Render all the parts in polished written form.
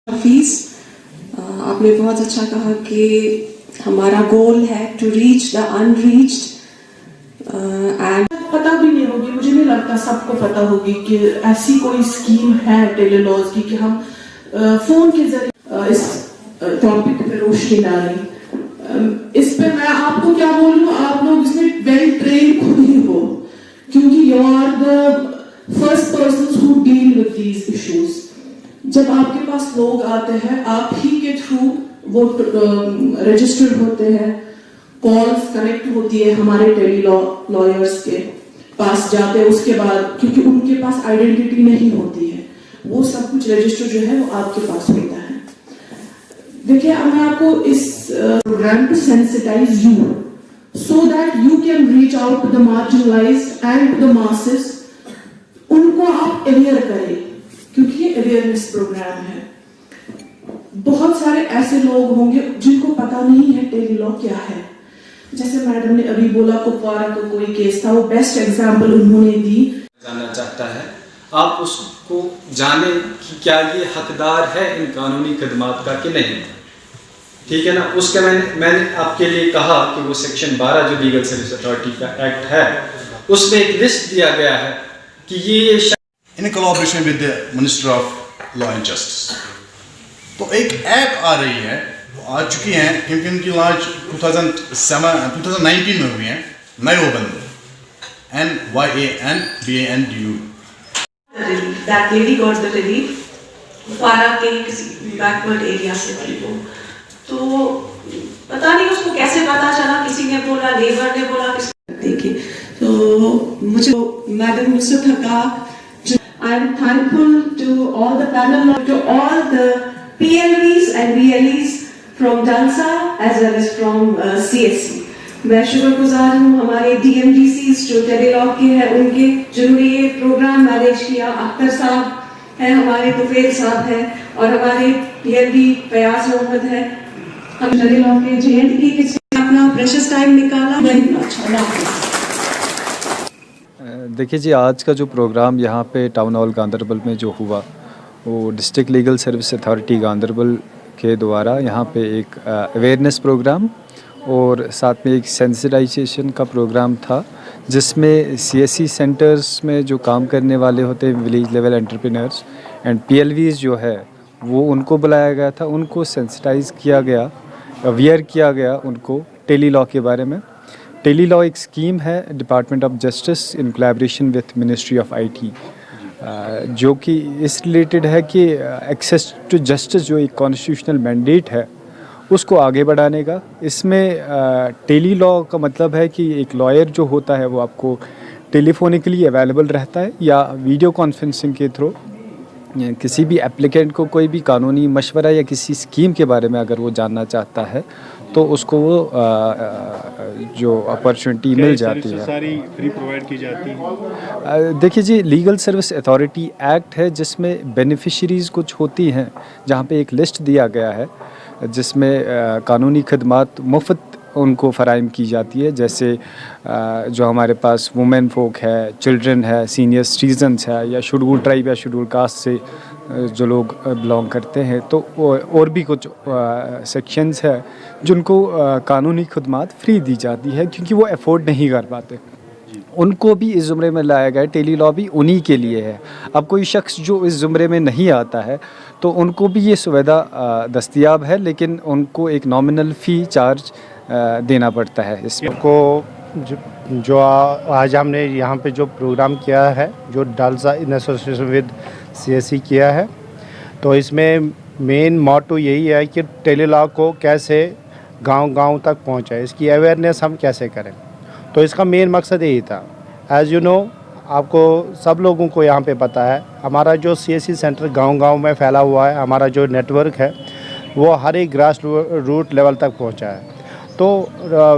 हफीज, आपने बहुत अच्छा कहा कि हमारा गोल है to reach the unreached and पता भी नहीं होगी, मुझे नहीं लगता सबको पता होगी कि ऐसी कोई स्कीम है टेलीलॉज की कि हम फोन के जरिए इस टॉपिक पे रोशनी डालें। इस पे मैं आपको क्या बोलूं, आप लोग इसमें वेल ट्रेन खुद ही हो, क्योंकि you are the first person who deal with these issues. जब आपके पास लोग आते हैं, आप ही के थ्रू वो रजिस्टर्ड होते हैं, कॉल्स कनेक्ट होती है हमारे टेली लॉयर्स के पास जाते हैं। उसके बाद क्योंकि उनके पास आइडेंटिटी नहीं होती है, वो सब कुछ रजिस्टर जो है वो आपके पास होता है। देखिए, मैं आपको इस programme to sensitise you so that you can reach out to the marginalised and to the masses. उनको आप अवेयर करें, क्योंकि ये अवेयरनेस प्रोग्राम है। बहुत सारे ऐसे लोग होंगे जिनको पता नहीं है टेली लॉ क्या है। जैसे मैडम ने अभी बोला, कुपवारा का कोई केस था, वो बेस्ट एग्जांपल उन्होंने दी। जानना चाहता है, आप उसको जाने कि क्या ये हकदार है इन कानूनी खदमात का कि नहीं। ठीक है ना। उसके मैंने आपके लिए कहा कि वो सेक्शन 12 जो लीगल सर्विस अथॉरिटी का एक्ट है, उसमें एक लिस्ट दिया गया है कि ये in collaboration with the minister of law and justice. तो एक ऐप आ रही है, वो आ चुकी है, क्योंकि उनकी लॉन्च 2019 में हुई है। नयोबंद NYANBANDU। That lady got the relief, Kupwara के किसी बैकवर्ड एरिया से थी वो। तो पता नहीं उसको कैसे पता चला, किसी ने बोला, लेबर ने बोला, किसी देखिए। तो मुझे मैडम यूसुफ हका, I am thankful to all the panel, to all the PLVs and VLEs from DALSA as well as from CSC। मैं शुक्रगुजार हूँ हमारे DMDCs जो टेलीलॉ के हैं उनके, जिन्होंने ये प्रोग्राम मैनेज किया। अख्तर साहब हैं हमारे, तुफेल साहब हैं, और हमारे PLV फयाज मोहम्मद है। हम टेलीलॉ के JNE के अपना प्रेशियस टाइम निकाला। देखिए जी, आज का जो प्रोग्राम यहाँ पे टाउन हॉल गांदरबल में जो हुआ, वो district legal service authority Ganderbal के द्वारा यहाँ पे एक अवेयरनेस प्रोग्राम और साथ में एक सेंसिटाइजेशन का प्रोग्राम था, जिसमें CSC सेंटर्स में जो काम करने वाले होते हैं, village level entrepreneurs and PLVs जो है, वो उनको बुलाया गया था। उनको सेंसिटाइज़ किया गया, अवेयर किया गया उनको टेली लॉ के बारे में। टेली लॉ एक स्कीम है department of justice in collaboration with ministry of IT, जो कि इस रिलेटेड है कि एक्सेस टू जस्टिस जो एक कॉन्स्टिट्यूशनल मैंडेट है उसको आगे बढ़ाने का। इसमें टेली लॉ का मतलब है कि एक लॉयर जो होता है वो आपको टेलीफोनिकली अवेलेबल रहता है या वीडियो कॉन्फ्रेंसिंग के थ्रू किसी भी एप्लीकेंट को कोई भी कानूनी मशवरा या किसी स्कीम के बारे में अगर वो जानना चाहता है तो उसको वो जो अपॉर्चुनिटी मिल जाती है। सारी फ्री प्रोवाइड की जाती है। देखिए जी, लीगल सर्विस अथॉरिटी एक्ट है जिसमें बेनिफिशरीज़ कुछ होती हैं, जहाँ पे एक लिस्ट दिया गया है जिसमें कानूनी खदमात मुफ्त उनको फ़राहम की जाती है। जैसे जो हमारे पास वुमेन फोक है, चिल्ड्रन है, सीनियर सिटीजन्स है, या शेड्यूल ट्राइब या शेड्यूल कास्ट से जो लोग बिलोंग करते हैं, तो और भी कुछ सेक्शंस है जिनको कानूनी खदमात फ्री दी जाती है, क्योंकि वो अफोर्ड नहीं कर पाते। उनको भी इस ज़ुमरे में लाया गया। टेली लॉ भी उन्हीं के लिए है। अब कोई शख्स जो इस ज़ुमरे में नहीं आता है तो उनको भी ये सुविधा दस्तयाब है, लेकिन उनको एक नॉमिनल फ़ी चार्ज देना पड़ता है। इसको जो आज हमने यहाँ पे जो प्रोग्राम किया है, जो DALSA in association with CSC किया है, तो इसमें मेन मोटो यही है कि टेली लॉ को कैसे गांव-गांव तक पहुँचाए, इसकी अवेयरनेस हम कैसे करें। तो इसका मेन मकसद यही था। एज़ यू नो, आपको सब लोगों को यहाँ पे पता है, हमारा जो CSC सेंटर गांव-गांव में फैला हुआ है, हमारा जो नेटवर्क है वो हर एक ग्रास रूट लेवल तक पहुँचा है। तो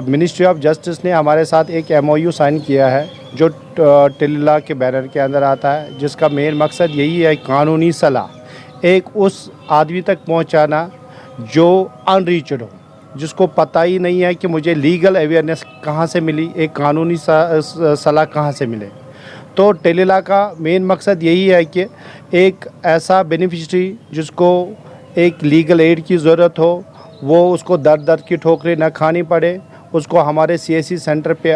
मिनिस्ट्री ऑफ जस्टिस ने हमारे साथ एक MOU साइन किया है जो टेली लॉ के बैनर के अंदर आता है, जिसका मेन मकसद यही है कानूनी सलाह एक उस आदमी तक पहुंचाना जो अनरीच्ड हो, जिसको पता ही नहीं है कि मुझे लीगल अवेयरनेस कहाँ से मिली, एक कानूनी सलाह कहाँ से मिले। तो टेली लॉ का मेन मकसद यही है कि एक ऐसा बेनिफिशरी जिसको एक लीगल एड की ज़रूरत हो, वो उसको दर दर की ठोकरें न खानी पड़े, उसको हमारे CSC सेंटर पे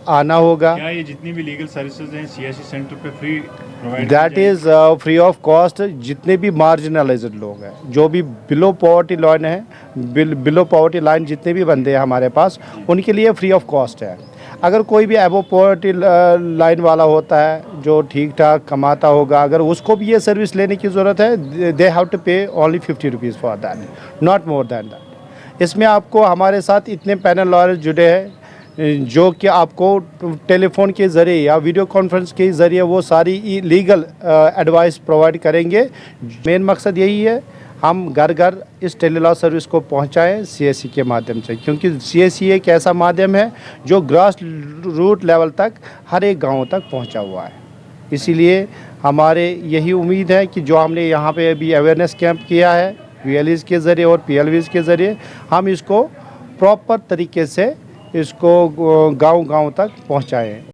आना होगा। क्या ये जितनी भी लीगल सर्विसेज हैं CSC सेंटर पे free provide that is free of cost. जितने भी मार्जिनलाइज्ड लोग हैं, जो भी बिलो पॉवर्टी लाइन है, बिलो पॉवर्टी लाइन जितने भी बंदे हैं हमारे पास, उनके लिए फ्री ऑफ कॉस्ट है। अगर कोई भी एबो पॉवर्टी लाइन वाला होता है जो ठीक ठाक कमाता होगा, अगर उसको भी ये सर्विस लेने की ज़रूरत है, दे हैव टू पे only 50 rupees for that, not more than that. इसमें आपको हमारे साथ इतने पैनल लॉयर्स जुड़े हैं जो कि आपको टेलीफोन के ज़रिए या वीडियो कॉन्फ्रेंस के ज़रिए वो सारी लीगल एडवाइस प्रोवाइड करेंगे। मेन मकसद यही है, हम घर घर इस टेलीलॉ सर्विस को पहुंचाएं CSC के माध्यम से, क्योंकि CSC एक ऐसा माध्यम है जो ग्रास रूट लेवल तक हर एक गांव तक पहुंचा हुआ है। इसीलिए हमारे यही उम्मीद है कि जो हमने यहाँ पे अभी अवेयरनेस कैंप किया है VLEs के ज़रिए और PLVs के ज़रिए, हम इसको प्रॉपर तरीके से इसको गांव-गांव तक पहुंचाएं।